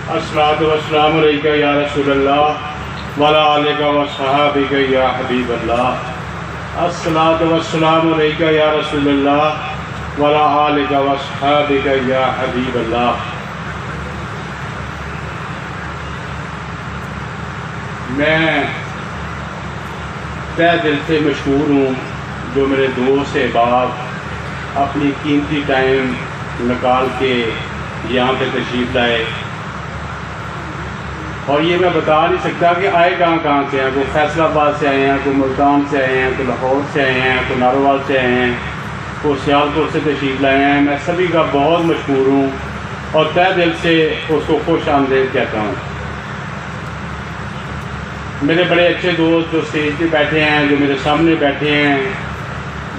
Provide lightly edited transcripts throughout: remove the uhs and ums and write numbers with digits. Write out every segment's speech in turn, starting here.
अस्सलातु वस्सलामु अलैका या रसूल अल्लाह वला आलिका व सहाबिका या हबीब अल्लाह। अस्सलातु वस्सलामु अलैका या रसूल अल्लाह वला आलिका व सहाबिका या हबीब अल्लाह। मैं तहे दिल से मशहूर हूँ जो मेरे दोस्त अहबाब अपनी कीमती टाइम निकाल के यहाँ पे तशरीफ़ लाए। और ये मैं बता नहीं सकता कि आए कहाँ से हैं। कोई फैसलाबाद से आए हैं, कोई मुल्तान से आए हैं, कोई लाहौर से आए हैं, कोई नारोवाल से आए हैं, कोई सियालकोट से तशरीफ़ लाए हैं। मैं सभी का बहुत मशहूर हूँ और तहे दिल से उसको खुश आमदीद कहता हूँ। मेरे बड़े अच्छे दोस्त जो स्टेज पे बैठे हैं, जो मेरे सामने बैठे हैं,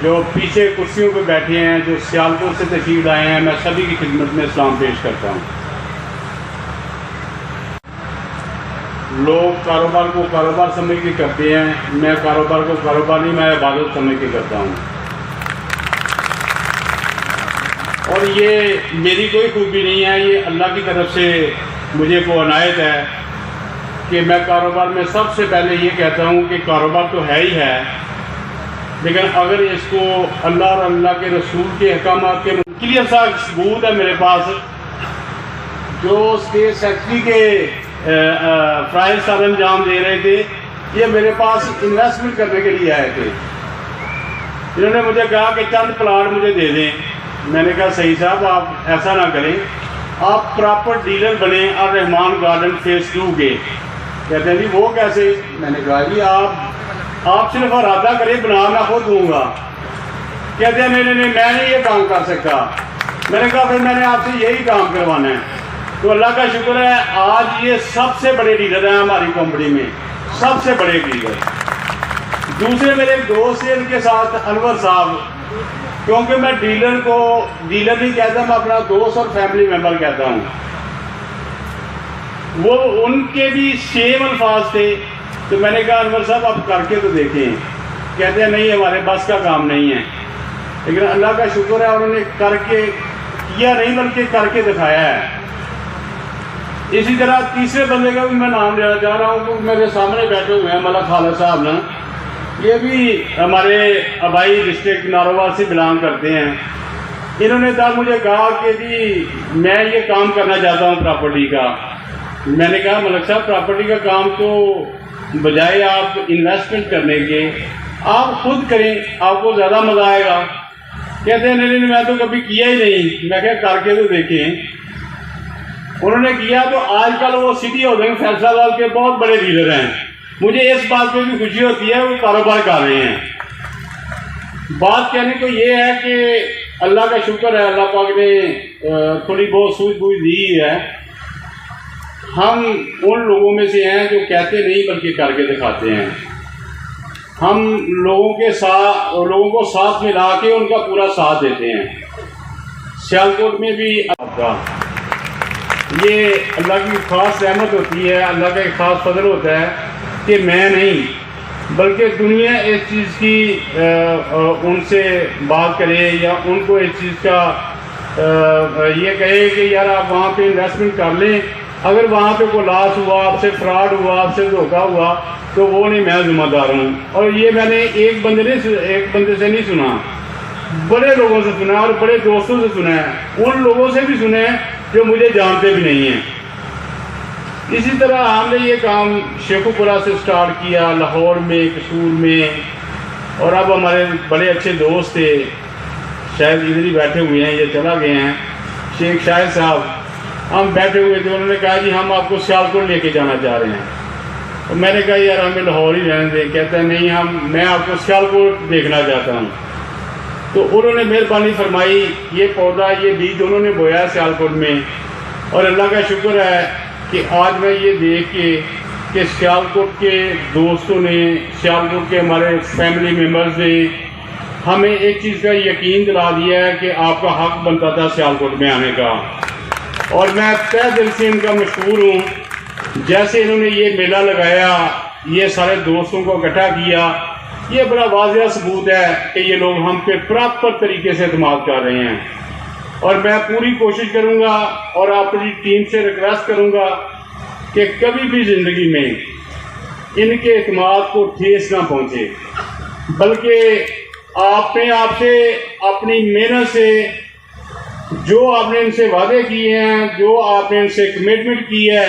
जो पीछे कुर्सियों पे बैठे हैं, जो सियालकोट से तशरीफ़ लाए हैं, मैं सभी की खिदमत में सलाम पेश करता हूँ। लोग कारोबार को कारोबार समझ के करते हैं, मैं कारोबार को कारोबार नहीं, मैं इबादत समझ के करता हूँ। और ये मेरी कोई खूबी नहीं है, ये अल्लाह की तरफ से मुझे को अनायत है कि मैं कारोबार में सबसे पहले ये कहता हूँ कि कारोबार तो है ही है, लेकिन अगर इसको अल्लाह और अल्लाह के रसूल के अहकामात के क्लियर सा सबूत है मेरे पास। जो स्टेट सेक्रेटरी के फ़राइज़ सर अंजाम दे रहे थे, ये मेरे पास इन्वेस्टमेंट करने के लिए आए थे। इन्होंने मुझे कहा कि चंद प्लाट मुझे दे दें। मैंने कहा सही साहब, आप ऐसा ना करें, आप प्रॉपर डीलर बने और रहमान गार्डन फेज़ 2 के। कहते हैं जी वो कैसे? मैंने कहा जी आप सिर्फ इरादा करें, बना मैं खुद दूंगा। कहते हैं नहीं, मैं नहीं ये काम कर सकता। मैंने कहा फिर मैंने आपसे यही काम करवाना है। तो अल्लाह का शुक्र है, आज ये सबसे बड़े डीलर हैं हमारी कंपनी में, सबसे बड़े डीलर। दूसरे मेरे एक दोस्त हैं, इनके साथ अनवर साहब, क्योंकि मैं डीलर को डीलर नहीं कहता, मैं अपना दोस्त और फैमिली मेम्बर कहता हूँ। वो उनके भी सेम अल्फाज थे। तो मैंने कहा अनवर साहब आप करके तो देखें। कहते हैं नहीं, हमारे बस का काम नहीं है। लेकिन अल्लाह का शुक्र है, उन्होंने करके किया नहीं बल्कि करके दिखाया है। इसी तरह तीसरे बंदे का भी मैं नाम लेना चाह रहा हूँ, क्योंकि मेरे सामने बैठे हुए हैं मलक खालिद साहब ना, ये भी हमारे आबाई डिस्ट्रिक्ट नारोवाल से बिलोंग करते हैं। इन्होंने तब मुझे कहा कि जी मैं ये काम करना चाहता हूँ प्रॉपर्टी का। मैंने कहा मलक साहब, प्रॉपर्टी का काम तो बजाय आप इन्वेस्टमेंट करने के आप खुद करें, आपको ज़्यादा मज़ा आएगा। कहते हैं नहीं, मैं तो कभी किया ही नहीं। मैं क्या करके तो देखें। उन्होंने किया तो आजकल वो सिटी हाउसिंग फैसलाबाद के बहुत बड़े डीलर हैं। मुझे इस बात पे भी खुशी होती है वो कारोबार कर रहे हैं। बात कहने को ये है कि अल्लाह का शुक्र है, अल्लाह पाक ने थोड़ी बहुत सूझबूझ दी है। हम उन लोगों में से हैं जो कहते नहीं बल्कि करके दिखाते हैं। हम लोगों को साथ मिला के उनका पूरा साथ देते हैं। सियालकोट में भी आपका ये अल्लाह की ख़ास रहमत होती है, अल्लाह का एक ख़ास फजल होता है कि मैं नहीं बल्कि दुनिया इस चीज़ की उनसे बात करे या उनको इस चीज़ का ये कहे कि यार आप वहाँ पे इन्वेस्टमेंट कर लें। अगर वहाँ पे कोई लॉस हुआ, आपसे फ्रॉड हुआ, आपसे धोखा हुआ, तो वो नहीं, मैं जिम्मेदार हूँ। और ये मैंने एक बंदे से नहीं सुना, बड़े लोगों से सुना और बड़े दोस्तों से सुना है। उन लोगों से भी सुने हैं जो मुझे जानते भी नहीं हैं। इसी तरह हमने ये काम शेखुपुरा से स्टार्ट किया, लाहौर में, कसूर में, और अब हमारे बड़े अच्छे दोस्त थे, शायद इधर ही बैठे हुए हैं, ये चला गए हैं, शेख शाहिद साहब। हम बैठे हुए थे, उन्होंने कहा जी हम आपको सियालकोट लेके जाना चाह रहे हैं। तो मैंने कहा यार हमें लाहौर ही रहने दें। कहते हैं नहीं, मैं आपको सियालकोट देखना चाहता हूँ। तो उन्होंने मेहरबानी फरमाई, ये पौधा, ये बीज उन्होंने बोया सियालकोट में। और अल्लाह का शुक्र है कि आज मैं ये देख के कि सियालकोट के दोस्तों ने, सियालकोट के हमारे फैमिली मेम्बर्स ने हमें एक चीज़ का यकीन दिला दिया है कि आपका हक बनता था सियालकोट में आने का। और मैं तहे दिल से इनका मशहूर हूँ। जैसे इन्होंने ये मेला लगाया, ये सारे दोस्तों को इकट्ठा किया, ये बड़ा वाज़ेह सबूत है कि ये लोग हम पे प्रॉपर तरीके से एतमाद कर रहे हैं। اور میں پوری کوشش کروں گا اور اپنی ٹیم سے ریکویسٹ کروں گا کہ کبھی بھی زندگی میں ان کے اعتماد کو ٹھیس نہ پہنچے، بلکہ آپ نے آپ سے اپنی محنت سے جو آپ نے ان سے وعدے کیے ہیں، جو آپ نے ان سے کمٹمنٹ کی ہے،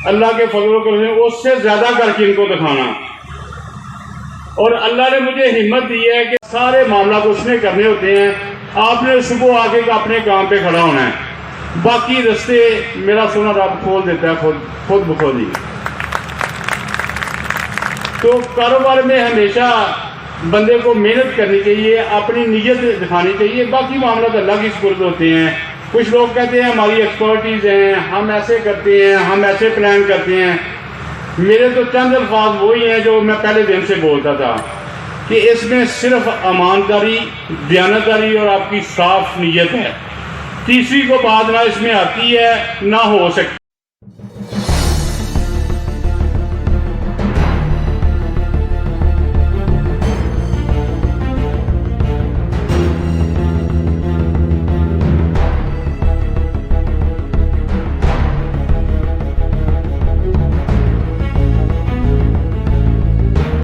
اللہ کے فضل و کرم سے اس سے زیادہ کر کے ان کو دکھانا۔ اور اللہ نے مجھے ہمت دی ہے کہ سارے معاملات اس نے کرنے ہوتے ہیں، آپ نے صبح آ کے اپنے کام پہ کھڑا ہونا ہے، باقی رستے میرا سونا رب کھول دیتا ہے خود بخود ہی۔ تو کاروبار میں ہمیشہ بندے کو محنت کرنی چاہیے، اپنی نیت دکھانی چاہیے، باقی معاملات اللہ کی سپرد ہوتے ہیں۔ کچھ لوگ کہتے ہیں ہماری ایکسپرٹیز ہیں، ہم ایسے کرتے ہیں، ہم ایسے پلان کرتے ہیں۔ میرے تو چند الفاظ وہی ہیں جو میں پہلے دن سے بولتا تھا کہ اس میں صرف امانتداری، دیانتداری اور آپ کی صاف نیت ہے، تیسری کو بات نہ اس میں آتی ہے نہ ہو سکتی۔